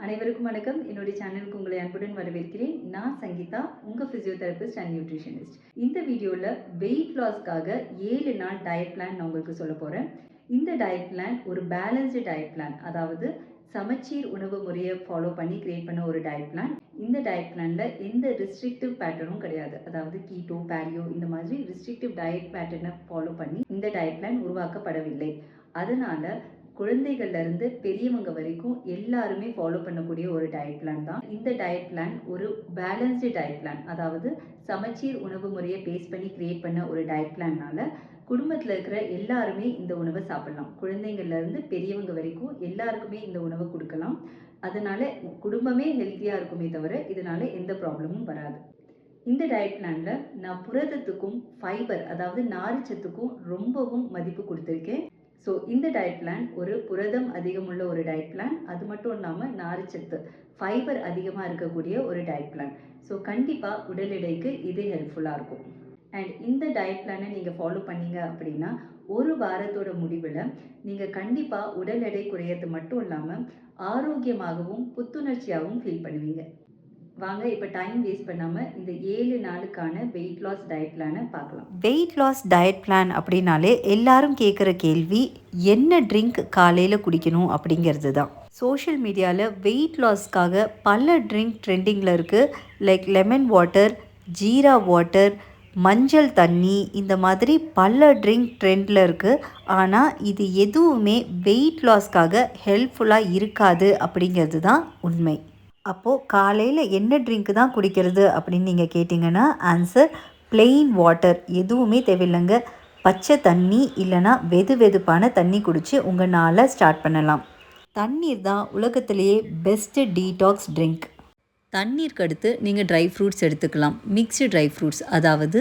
அனைவருக்கும் வணக்கம். என்னுடைய சேனலுக்கு உங்களை அன்புடன் வரவேற்கிறேன். நான் சங்கீதா, உங்க பிசியோதெரபிஸ்ட் அண்ட் நியூட்ரிஷனிஸ்ட். இந்த வீடியோல வெயிட் லாஸ்க்காக 7 நாள் டயட் பிளான் நான் உங்களுக்கு சொல்ல போறேன். இந்த டயட் பிளான் ஒரு பேலன்ஸ்டு டயட் பிளான், அதாவது சமச்சீர் உணவு முறையை ஃபாலோ பண்ணி கிரியேட் பண்ண ஒரு டயட் பிளான். இந்த டயட் பிளான்ல எந்த ரெஸ்ட்ரிக்டிவ் பேட்டர்னும் கிடையாது. அதாவது கீட்டோ, பேலியோ இந்த மாதிரி ரெஸ்ட்ரிக்டிவ் டயட் பேட்டர்னை ஃபாலோ பண்ணி இந்த டயட் பிளான் உருவாக்கப்படவில்லை. அதனால குழந்தைகள்ல இருந்து பெரியவங்க வரைக்கும் எல்லாருமே ஃபாலோ பண்ணக்கூடிய ஒரு டயட் பிளான் தான். இந்த டயட் பிளான் ஒரு பேலன்ஸ்டு டயட் பிளான், அதாவது சமச்சீர் உணவு முறையை பேஸ் பண்ணி கிரியேட் பண்ண ஒரு டயட் பிளான்னால குடும்பத்தில் இருக்கிற எல்லாருமே இந்த உணவை சாப்பிடலாம். குழந்தைங்கள்ல இருந்து பெரியவங்க வரைக்கும் எல்லாருக்குமே இந்த உணவை கொடுக்கலாம். அதனால குடும்பமே ஹெல்த்தியா இருக்குமே தவிர இதனால எந்த ப்ராப்ளமும் வராது. இந்த டயட் பிளான்ல நான் புரதத்துக்கும் ஃபைபர், அதாவது நார்ச்சத்துக்கும் ரொம்பவும் மதிப்பு கொடுத்துருக்கேன். ஸோ இந்த டயட் பிளான் ஒரு புரதம் அதிகமுள்ள ஒரு டயட் பிளான், அது மட்டும் இல்லாமல் நார்ச்சத்து ஃபைபர் அதிகமாக இருக்கக்கூடிய ஒரு டயட் பிளான். ஸோ கண்டிப்பாக உடல் எடைக்கு இது ஹெல்ப்ஃபுல்லாக இருக்கும். அண்ட் இந்த டயட் பிளானை நீங்கள் ஃபாலோ பண்ணீங்க அப்படின்னா ஒரு வாரத்தோட முடிவில் நீங்கள் கண்டிப்பாக உடல் எடை குறையிறது மட்டும் இல்லாமல் ஆரோக்கியமாகவும் புத்துணர்ச்சியாகவும் ஃபீல் பண்ணுவீங்க. வாங்க இப்போ டைம் வேஸ்ட் பண்ணாமல் இந்த 7 நாளுக்கான வெயிட் லாஸ் டயட் பிளானை பார்க்கலாம். வெயிட் லாஸ் டயட் பிளான் அப்படின்னாலே எல்லாரும் கேட்குற கேள்வி, என்ன ட்ரிங்க் காலையில் குடிக்கணும் அப்படிங்கிறது தான். சோஷியல் மீடியாவில் வெயிட் லாஸ்க்காக பல ட்ரிங்க் ட்ரெண்டிங்கில் இருக்குது. Like lemon water, jeera water, மஞ்சள் தண்ணி, இந்த மாதிரி பல ட்ரிங்க் ட்ரெண்டில் இருக்குது. ஆனால் இது எதுவுமே வெயிட் லாஸ்க்காக ஹெல்ப்ஃபுல்லாக இருக்காது அப்படிங்கிறது தான் உண்மை. அப்போது காலையில் என்ன ட்ரிங்க் தான் குடிக்கிறது அப்படின்னு நீங்கள் கேட்டிங்கன்னா ஆன்சர் பிளெயின் வாட்டர். எதுவுமே தேவையில்லைங்க. பச்சை தண்ணி இல்லைனா வெதுவெதுப்பான தண்ணி குடித்து உங்கள் நாளை ஸ்டார்ட் பண்ணலாம். தண்ணீர் தான் உலகத்திலேயே பெஸ்ட்டு டீடாக்ஸ் ட்ரிங்க். தண்ணீருக்கு அடுத்து நீங்கள் ட்ரை ஃப்ரூட்ஸ் எடுத்துக்கலாம். மிக்ஸ்டு ட்ரை ஃப்ரூட்ஸ், அதாவது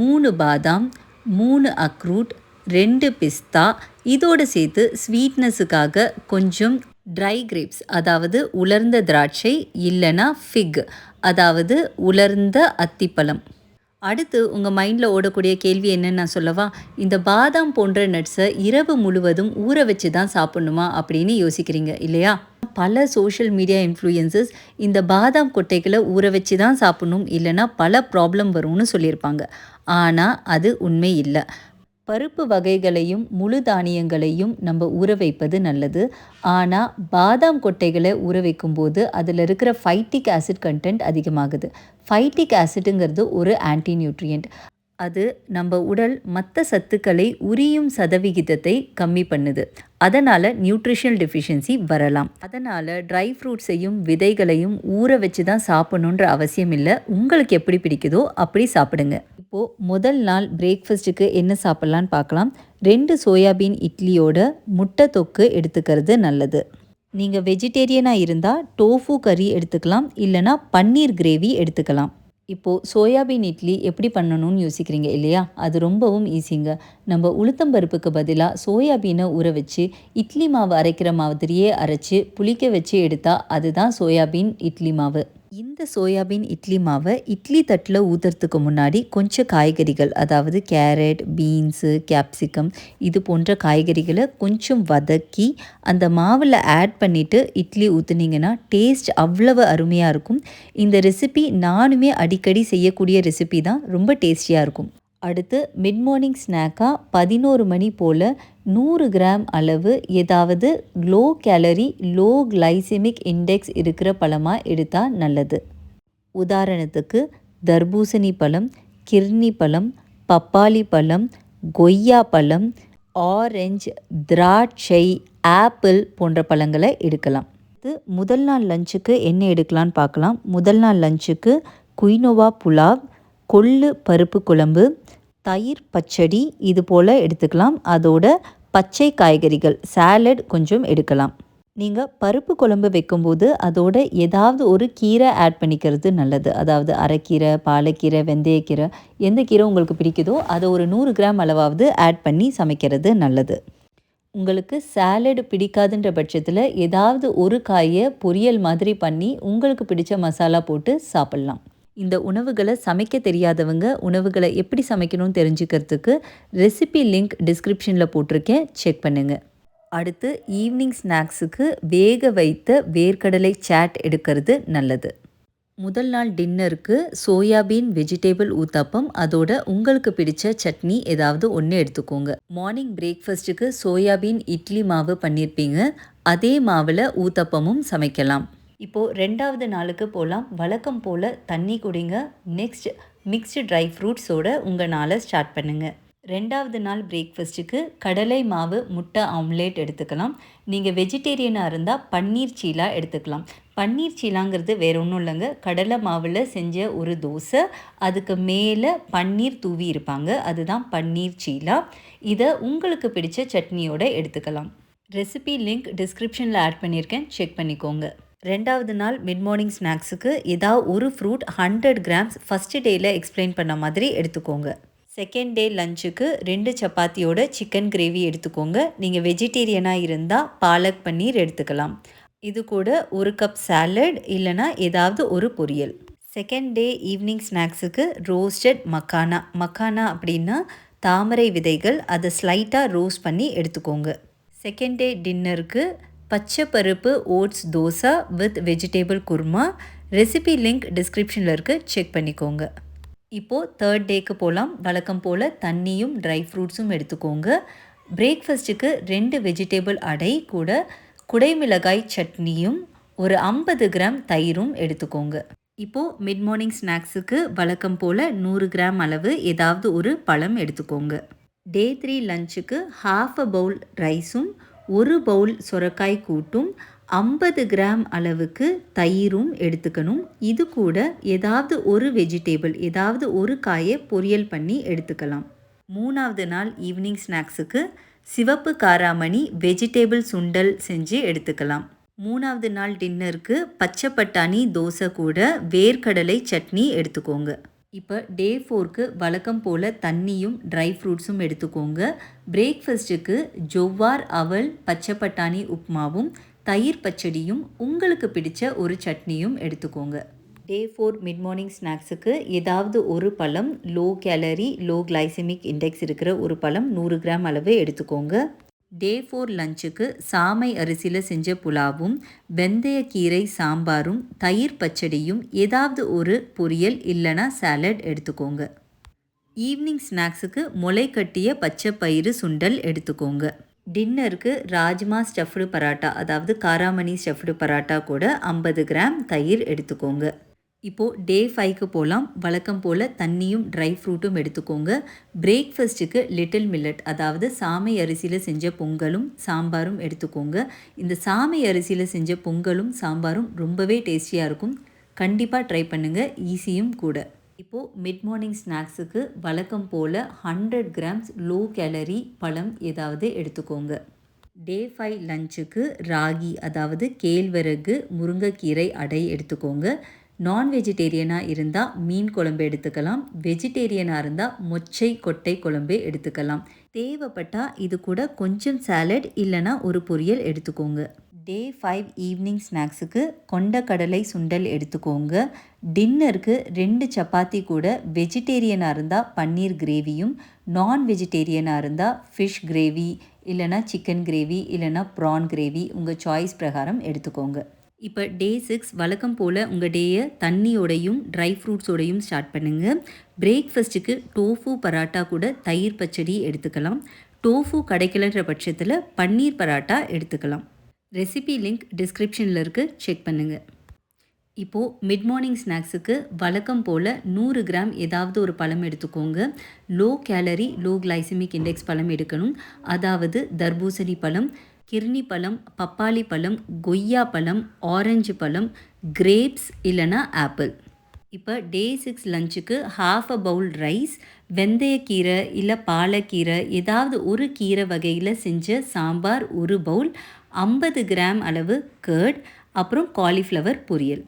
3 பாதாம், 3 அக்ரூட், 2 பிஸ்தா, இதோடு சேர்த்து ஸ்வீட்னஸுக்காக கொஞ்சம் ட்ரை கிரேப்ஸ், அதாவது உலர்ந்த திராட்சை இல்லைனா ஃபிக், அதாவது உலர்ந்த அத்திப்பழம். அடுத்து உங்கள் மைண்டில் ஓடக்கூடிய கேள்வி என்னன்னு நான் சொல்லவா? இந்த பாதாம் போன்ற நட்ஸை இரவு முழுவதும் ஊற வச்சு தான் சாப்பிட்ணுமா அப்படின்னு யோசிக்கிறீங்க இல்லையா? பல சோஷியல் மீடியா இன்ஃப்ளூயன்சஸ் இந்த பாதாம் கொட்டைகளை ஊற வச்சு தான் சாப்பிட்ணும், இல்லைனா பல ப்ராப்ளம் வரும்னு சொல்லியிருப்பாங்க. ஆனால் அது உண்மை இல்லை. பருப்பு வகைகளையும் முழு தானியங்களையும் நம்ம ஊற வைப்பது நல்லது. ஆனால் பாதாம் கொட்டைகளை ஊற வைக்கும்போது அதில் இருக்கிற ஃபைட்டிக் ஆசிட் கண்டென்ட் அதிகமாகுது. ஃபைட்டிக் ஆசிட்டுங்கிறது ஒரு ஆன்டி நியூட்ரியன்ட். அது நம்ம உடல் மற்ற சத்துக்களை உரியும் சதவிகிதத்தை கம்மி பண்ணுது. அதனால் நியூட்ரிஷனல் டெஃபிஷியன்சி வரலாம். அதனால் ட்ரை ஃப்ரூட்ஸையும் விதைகளையும் ஊற வச்சு தான் சாப்பிடணுன்ற அவசியம் இல்லை. உங்களுக்கு எப்படி பிடிக்குதோ அப்படி சாப்பிடுங்க. இப்போது முதல் நாள் பிரேக்ஃபாஸ்ட்டுக்கு என்ன சாப்பிட்லான்னு பார்க்கலாம். 2 சோயாபீன் இட்லியோட முட்டை தொக்கு எடுத்துக்கிறது நல்லது. நீங்கள் வெஜிடேரியனாக இருந்தால் டோஃபு கறி எடுத்துக்கலாம், இல்லைனா பன்னீர் கிரேவி எடுத்துக்கலாம். இப்போது சோயாபீன் இட்லி எப்படி பண்ணணும்னு யோசிக்கிறீங்க இல்லையா? அது ரொம்பவும் ஈஸிங்க. நம்ம உளுத்தம்பருப்புக்கு பதிலாக சோயாபீனை ஊற வச்சு இட்லி மாவு அரைக்கிற மாதிரியே அரைச்சி புளிக்க வச்சு எடுத்தால் அதுதான் சோயாபீன் இட்லி மாவு. இந்த சோயாபீன் இட்லி மாவை இட்லி தட்டில் ஊற்றுறதுக்கு முன்னாடி கொஞ்சம் காய்கறிகள், அதாவது கேரட், பீன்ஸு, கேப்சிகம், இது போன்ற காய்கறிகளை கொஞ்சம் வதக்கி அந்த மாவில் ஆட் பண்ணிவிட்டு இட்லி ஊற்றுனீங்கன்னா டேஸ்ட் அவ்வளவு அருமையாக இருக்கும். இந்த ரெசிபி நானுமே அடிக்கடி செய்யக்கூடிய ரெசிபி தான். ரொம்ப டேஸ்டியாக இருக்கும். அடுத்து மிட் மார்னிங் ஸ்நாக்காக 11 மணி போல் 100 கிராம் அளவு ஏதாவது low calorie, low glycaemic index இருக்கிற பழமாக எடுத்தால் நல்லது. உதாரணத்துக்கு தர்பூசணி பழம், கிர்னி பழம், பப்பாளி பழம், கொய்யா பழம், ஆரஞ்சு, திராட்சை, ஆப்பிள் போன்ற பழங்களை எடுக்கலாம். இது முதல் நாள் லஞ்சுக்கு என்ன எடுக்கலான்னு பார்க்கலாம். முதல் நாள் லஞ்சுக்கு குயினோவா புலாவ், கொள்ளு பருப்பு குழம்பு, தயிர் பச்சடி இது போல் எடுத்துக்கலாம். அதோட பச்சை காய்கறிகள் சாலட் கொஞ்சம் எடுக்கலாம். நீங்கள் பருப்பு குழம்பு வைக்கும்போது அதோட ஏதாவது ஒரு கீரை ஆட் பண்ணிக்கிறது நல்லது. அதாவது அரைக்கீரை, பாலக்கீரை, வெந்தயக்கீரை, எந்த கீரை உங்களுக்கு பிடிக்குதோ அதை ஒரு 100 கிராம் அளவாவது ஆட் பண்ணி சமைக்கிறது நல்லது. உங்களுக்கு சாலட் பிடிக்காதுன்ற பட்சத்தில் ஏதாவது ஒரு காயை பொரியல் மாதிரி பண்ணி உங்களுக்கு பிடிச்ச மசாலா போட்டு சாப்பிட்லாம். இந்த உணவுகளை சமைக்க தெரியாதவங்க உணவுகளை எப்படி சமைக்கணும்னு தெரிஞ்சுக்கிறதுக்கு ரெசிபி லிங்க் டிஸ்கிரிப்ஷனில் போட்டிருக்கேன், செக் பண்ணுங்கள். அடுத்து ஈவினிங் ஸ்நாக்ஸுக்கு வேக வைத்த வேர்க்கடலை சாட் எடுக்கிறது நல்லது. முதல் நாள் டின்னருக்கு சோயாபீன் வெஜிடேபிள் ஊத்தப்பம், அதோட உங்களுக்கு பிடிச்ச சட்னி ஏதாவது ஒன்று எடுத்துக்கோங்க. மார்னிங் பிரேக்ஃபாஸ்ட்டுக்கு சோயாபீன் இட்லி மாவு பண்ணியிருப்பீங்க, அதே மாவில் ஊத்தப்பமும் சமைக்கலாம். இப்போது 2வது நாளுக்கு போகலாம். வழக்கம் போல் தண்ணி குடிங்க. நெக்ஸ்ட் மிக்ஸ்டு ட்ரை ஃப்ரூட்ஸோட உங்கள் நாளை ஸ்டார்ட் பண்ணுங்கள். 2வது நாள் பிரேக்ஃபாஸ்ட்டுக்கு கடலை மாவு முட்டை ஆம்லேட் எடுத்துக்கலாம். நீங்கள் வெஜிடேரியனாக இருந்தால் பன்னீர் சீலா எடுத்துக்கலாம். பன்னீர் சீலாங்கிறது வேறு ஒன்றும் இல்லைங்க, கடலை மாவில் செஞ்ச ஒரு தோசை, அதுக்கு மேலே பன்னீர் தூவி இருப்பாங்க, அதுதான் பன்னீர் சீலா. இதை உங்களுக்கு பிடிச்ச சட்னியோடு எடுத்துக்கலாம். ரெசிபி லிங்க் டிஸ்கிரிப்ஷனில் ஆட் பண்ணியிருக்கேன், செக் பண்ணிக்கோங்க. 2வது நாள் மிட் மார்னிங் ஸ்நாக்ஸுக்கு ஏதாவது ஒரு ஃப்ரூட் 100 கிராம்ஸ் ஃபஸ்ட்டு டேயில் எக்ஸ்பிளைன் பண்ண மாதிரி எடுத்துக்கோங்க. செகண்ட் டே லஞ்சுக்கு 2 சப்பாத்தியோட சிக்கன் கிரேவி எடுத்துக்கோங்க. நீங்கள் வெஜிடேரியனாக இருந்தால் பாலக் பன்னீர் எடுத்துக்கலாம். இது கூட 1 கப் சாலட் இல்லைனா ஏதாவது ஒரு பொரியல். செகண்ட் டே ஈவினிங் ஸ்நாக்ஸுக்கு ரோஸ்டட் மக்கானா அப்படின்னா தாமரை விதைகள், அதை ஸ்லைட்டாக ரோஸ்ட் பண்ணி எடுத்துக்கோங்க. செகண்ட் டே டின்னருக்கு பச்சை பருப்பு oats dosa with vegetable kurma. Recipe link டிஸ்கிரிப்ஷனில் இருக்குது, செக் பண்ணிக்கோங்க. இப்போது தேர்ட் டேக்கு போகலாம். வழக்கம் போல் தண்ணியும் ட்ரை ஃப்ரூட்ஸும் எடுத்துக்கோங்க. பிரேக்ஃபாஸ்ட்டுக்கு 2 வெஜிடேபிள் அடை கூட குடைமிளகாய் சட்னியும் ஒரு 50 கிராம் தயிரும் எடுத்துக்கோங்க. இப்போது மிட் மார்னிங் ஸ்நாக்ஸுக்கு வழக்கம் போல் 100 கிராம் அளவு ஏதாவது ஒரு பழம் எடுத்துக்கோங்க. டே 3 லஞ்சுக்கு 1/2 பவுல் ரைஸும் 1 பவுல் சுரைக்காய் கூட்டும் 50 கிராம் அளவுக்கு தயிரும் எடுத்துக்கணும். இது கூட ஏதாவது ஒரு வெஜிடேபிள், ஏதாவது ஒரு காயை பொரியல் பண்ணி எடுத்துக்கலாம். 3வது நாள் ஈவினிங் ஸ்நாக்ஸுக்கு சிவப்பு காராமணி வெஜிடேபிள் சுண்டல் செஞ்சு எடுத்துக்கலாம். 3வது நாள் டின்னருக்கு பச்சை பட்டாணி தோசை கூட வேர்க்கடலை சட்னி எடுத்துக்கோங்க. இப்போ டே 4க்கு வழக்கம் போல் தண்ணியும் ட்ரை ஃப்ரூட்ஸும் எடுத்துக்கோங்க. பிரேக்ஃபாஸ்ட்டுக்கு ஜொவ்வார் அவல் பச்சை பட்டாணி உப்புமாவும் தயிர் பச்சடியும் உங்களுக்கு பிடிச்ச ஒரு சட்னியும் எடுத்துக்கோங்க. டே 4 மிட் மார்னிங் ஸ்நாக்ஸுக்கு ஏதாவது ஒரு பழம், low calorie low glycaemic index இருக்கிற ஒரு பழம் 100 கிராம் அளவு எடுத்துக்கோங்க. டே 4 லஞ்சுக்கு சாமை அரிசியில் செஞ்ச புலாவும் வெந்தயக்கீரை சாம்பாரும் தயிர் பச்சடியும் ஏதாவது ஒரு பொரியல் இல்லைனா சாலட் எடுத்துக்கோங்க. ஈவினிங் ஸ்நாக்ஸுக்கு முளை கட்டிய பச்சை பயிறு சுண்டல் எடுத்துக்கோங்க. டின்னருக்கு ராஜ்மா ஸ்டஃப்டு பராட்டா, அதாவது காராமணி ஸ்டஃப்டு பராட்டா கூட 50 கிராம் தயிர் எடுத்துக்கோங்க. இப்போது டே 5க்கு போகலாம். வழக்கம் போல் தண்ணியும் ட்ரை ஃப்ரூட்டும் எடுத்துக்கோங்க. பிரேக்ஃபாஸ்ட்டுக்கு லிட்டில் மில்லட், அதாவது சாமை அரிசியில் செஞ்ச பொங்கலும் சாம்பாரும் எடுத்துக்கோங்க. இந்த சாமை அரிசியில் செஞ்ச பொங்கலும் சாம்பாரும் ரொம்பவே டேஸ்டியாக இருக்கும், கண்டிப்பாக ட்ரை பண்ணுங்கள், ஈஸியும் கூட. இப்போது மிட் மார்னிங் ஸ்நாக்ஸுக்கு வழக்கம் போல் 100 கிராம்ஸ் லோ கேலரி பழம் ஏதாவது எடுத்துக்கோங்க. டே 5 லஞ்சுக்கு ராகி, அதாவது கேழ்வரகு முருங்கைக்கீரை அடை எடுத்துக்கோங்க. நான் வெஜிடேரியனாக இருந்தால் மீன் குழம்பு எடுத்துக்கலாம், வெஜிடேரியனாக இருந்தால் மொச்சை கொட்டை குழம்பு எடுத்துக்கலாம். தேவைப்பட்டால் இது கூட கொஞ்சம் சாலட் இல்லைனா ஒரு பொரியல் எடுத்துக்கோங்க. டே 5 ஈவினிங் ஸ்நாக்ஸுக்கு கொண்டக்கடலை சுண்டல் எடுத்துக்கோங்க. டின்னருக்கு 2 சப்பாத்தி கூட வெஜிடேரியனாக இருந்தால் பன்னீர் கிரேவியும், நான் வெஜிடேரியனாக இருந்தால் ஃபிஷ் கிரேவி இல்லைனா சிக்கன் கிரேவி இல்லைனா ப்ரான் கிரேவி உங்கள் சாய்ஸ் பிரகாரம் எடுத்துக்கோங்க. இப்போ டே 6 வழக்கம் போல் உங்கள் டேயை தண்ணியோடையும் ட்ரை ஃப்ரூட்ஸோடையும் ஸ்டார்ட் பண்ணுங்கள். பிரேக்ஃபாஸ்ட்டுக்கு டோஃபு பராட்டா கூட தயிர் பச்சடி எடுத்துக்கலாம். டோஃபு கிடைக்கலன்ற பட்சத்தில் பன்னீர் பராட்டா எடுத்துக்கலாம். ரெசிபி லிங்க் டிஸ்கிரிப்ஷனில் இருக்குது, செக் பண்ணுங்கள். இப்போது மிட் மார்னிங் ஸ்நாக்ஸுக்கு வழக்கம் போல் 100 கிராம் ஏதாவது ஒரு பழம் எடுத்துக்கோங்க. Low calorie low glycaemic index பழம் எடுக்கணும், அதாவது தர்பூசணி பழம், கிர்னி பழம், பப்பாளி பழம், கொய்யா பழம், ஆரஞ்சு பழம், கிரேப்ஸ் இல்லைனா ஆப்பிள். இப்போ டே 6 லஞ்சுக்கு 1/2 பவுல் ரைஸ், வெந்தயக்கீரை இல்லை பாலக்கீரை ஏதாவது ஒரு கீரை வகையில் செஞ்ச சாம்பார் 1 பவுல், 50 கிராம் அளவு கர்ட், அப்புறம் காலிஃப்ளவர் பொரியல்.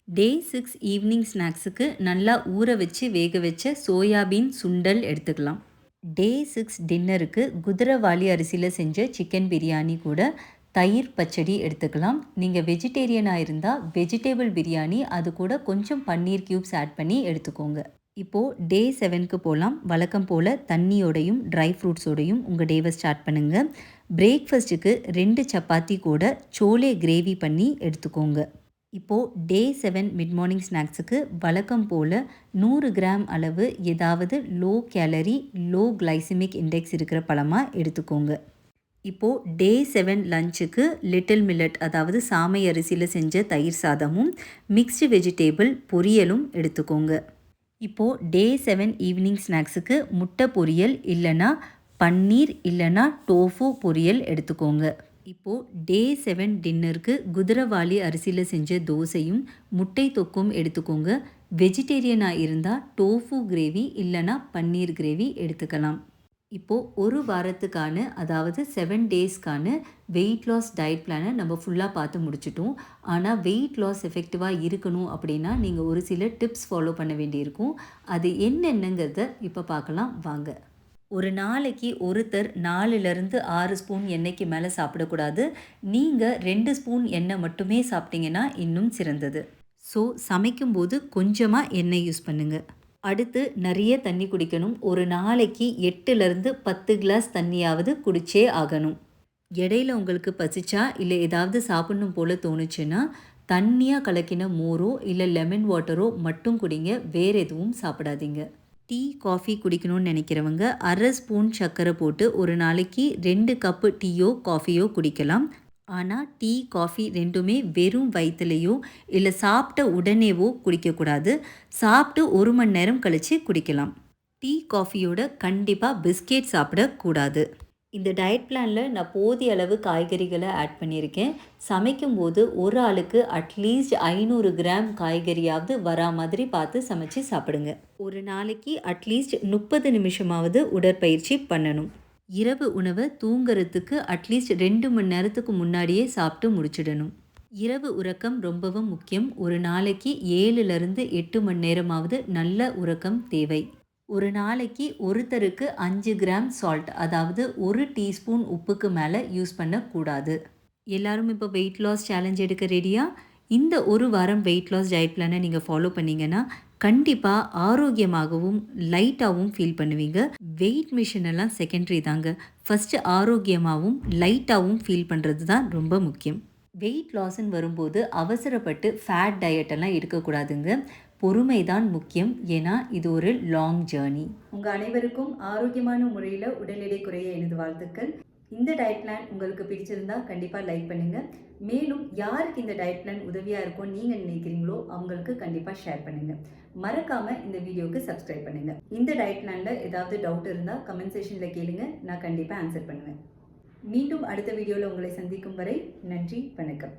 டே 6 ஈவினிங் ஸ்நாக்ஸுக்கு நல்லா ஊற வச்சு வேக வச்ச சோயாபீன் சுண்டல் எடுத்துக்கலாம். டே 6 டின்னருக்கு குதிரைவாலி அரிசியில் செஞ்ச சிக்கன் பிரியாணி கூட தயிர் பச்சடி எடுத்துக்கலாம். நீங்கள் வெஜிடேரியனாக இருந்தால் வெஜிடேபிள் பிரியாணி, அது கூட கொஞ்சம் பன்னீர் க்யூப்ஸ் ஆட் பண்ணி எடுத்துக்கோங்க. இப்போது டே 7க்கு போகலாம். வழக்கம் போல் தண்ணியோடையும் ட்ரை ஃப்ரூட்ஸோடையும் உங்கள் டேவை ஸ்டார்ட் பண்ணுங்கள். பிரேக்ஃபாஸ்ட்டுக்கு 2 சப்பாத்தி கூட சோலே கிரேவி பண்ணி எடுத்துக்கோங்க. இப்போது டே 7 மிட் மார்னிங் ஸ்நாக்ஸுக்கு வழக்கம் போல் 100 கிராம் அளவு ஏதாவது low calorie low glycaemic index இருக்கிற பழமாக எடுத்துக்கோங்க. இப்போது டே 7 லஞ்சுக்கு லிட்டில் மில்லட் அதாவது சாமை அரிசியில் செஞ்ச தயிர் சாதமும் மிக்ஸ்டு வெஜிடேபிள் பொரியலும் எடுத்துக்கோங்க. இப்போது டே 7 ஈவினிங் ஸ்நாக்ஸுக்கு முட்டை பொரியல் இல்லைன்னா பன்னீர் இல்லைன்னா டோஃபு பொரியல் எடுத்துக்கோங்க. இப்போது டே 7 டின்னருக்கு குதிரைவாலி அரிசியில் செஞ்ச தோசையும் முட்டை தொக்கும் எடுத்துக்கோங்க. வெஜிடேரியனாக இருந்தால் டோஃபு கிரேவி இல்லைன்னா பன்னீர் கிரேவி எடுத்துக்கலாம். இப்போது ஒரு வாரத்துக்கான அதாவது 7 டேஸ்க்கான வெயிட் லாஸ் டயட் பிளானை நம்ம ஃபுல்லாக பார்த்து முடிச்சிட்டோம். ஆனால் வெயிட் லாஸ் எஃபெக்டிவாக இருக்கணும் அப்படின்னா நீங்கள் ஒரு சில டிப்ஸ் ஃபாலோ பண்ண வேண்டியிருக்கும். அது என்னென்னங்கிறத இப்போ பார்க்கலாம் வாங்க. ஒரு நாளைக்கு ஒருத்தர் 4லேருந்து 6 ஸ்பூன் எண்ணெய்க்கு மேலே சாப்பிடக்கூடாது. நீங்கள் 2 ஸ்பூன் எண்ணெய் மட்டுமே சாப்பிட்டீங்கன்னா இன்னும் சிறந்தது. ஸோ சமைக்கும்போது கொஞ்சமாக எண்ணெய் யூஸ் பண்ணுங்கள். அடுத்து நிறைய தண்ணி குடிக்கணும். ஒரு நாளைக்கு 8லேருந்து 10 கிளாஸ் தண்ணியாவது குடிச்சே ஆகணும். இடையில உங்களுக்கு பசிச்சா இல்லை ஏதாவது சாப்பிடணும் போல் தோணுச்சுன்னா தண்ணியாக கலக்கின மோரோ இல்லை லெமன் வாட்டரோ மட்டும் குடிங்க. வேறு எதுவும் சாப்பிடாதீங்க. டீ காஃபி குடிக்கணும்னு நினைக்கிறவங்க 1/2 ஸ்பூன் சர்க்கரை போட்டு ஒரு நாளைக்கு 2 கப்பு டீயோ காஃபியோ குடிக்கலாம். ஆனால் டீ காஃபி ரெண்டுமே வெறும் வயிற்றுலையோ இல்லை சாப்பிட்ட உடனேவோ குடிக்கக்கூடாது. சாப்பிட்டு 1 மணி நேரம் கழித்து குடிக்கலாம். டீ காஃபியோட கண்டிப்பாக பிஸ்கெட் சாப்பிடக்கூடாது. இந்த டயட் பிளானில் நான் போதிய அளவு காய்கறிகளை ஆட் பண்ணியிருக்கேன். சமைக்கும்போது ஒரு ஆளுக்கு அட்லீஸ்ட் 500 கிராம் காய்கறியாவது வரா மாதிரி பார்த்து சமைச்சு சாப்பிடுங்க. ஒரு நாளைக்கு அட்லீஸ்ட் 30 நிமிஷமாவது உடற்பயிற்சி பண்ணணும். இரவு உணவை தூங்குறதுக்கு அட்லீஸ்ட் 2 மணி நேரத்துக்கு முன்னாடியே சாப்பிட்டு முடிச்சிடணும். இரவு உறக்கம் ரொம்பவும் முக்கியம். ஒரு நாளைக்கு 7லேருந்து 8 மணி நேரமாவது நல்ல உறக்கம் தேவை. ஒரு நாளைக்கு ஒருத்தருக்கு 5 கிராம் சால்ட் அதாவது 1 டீஸ்பூன் உப்புக்கு மேலே யூஸ் பண்ணக்கூடாது. எல்லாரும் இப்போ வெயிட் லாஸ் சேலஞ்ச் எடுக்க ரெடியா? இந்த ஒரு வாரம் வெயிட் லாஸ் டயட் பிளானை நீங்கள் ஃபாலோ பண்ணிங்கன்னா கண்டிப்பாக ஆரோக்கியமாகவும் லைட்டாகவும் ஃபீல் பண்ணுவீங்க. வெயிட் மிஷின் எல்லாம் செகண்டரி தாங்க. ஃபஸ்ட்டு ஆரோக்கியமாகவும் லைட்டாகவும் ஃபீல் பண்ணுறது தான் ரொம்ப முக்கியம். வெயிட் லாஸ்ன்னு வரும்போது அவசரப்பட்டு ஃபேட் டயட்டெல்லாம் எடுக்கக்கூடாதுங்க. பொறுமை தான் முக்கியம். ஏன்னா இது ஒரு லாங் ஜேர்னி. உங்கள் அனைவருக்கும் ஆரோக்கியமான முறையில் உடல் எடை குறைய எனது வாழ்த்துக்கள். இந்த டயட் பிளான் உங்களுக்கு பிடிச்சிருந்தா கண்டிப்பாக லைக் பண்ணுங்கள். மேலும் யாருக்கு இந்த டயட் பிளான் உதவியாக இருக்கும்னு நீங்கள் நினைக்கிறீங்களோ அவங்களுக்கு கண்டிப்பாக ஷேர் பண்ணுங்கள். மறக்காமல் இந்த வீடியோவுக்கு சப்ஸ்கிரைப் பண்ணுங்கள். இந்த டயட் பிளானில் ஏதாவது டவுட் இருந்தால் கமெண்ட் செக்ஷனில் கேளுங்க. நான் கண்டிப்பாக ஆன்சர் பண்ணுவேன். மீண்டும் அடுத்த வீடியோவில் உங்களை சந்திக்கும் வரை நன்றி, வணக்கம்.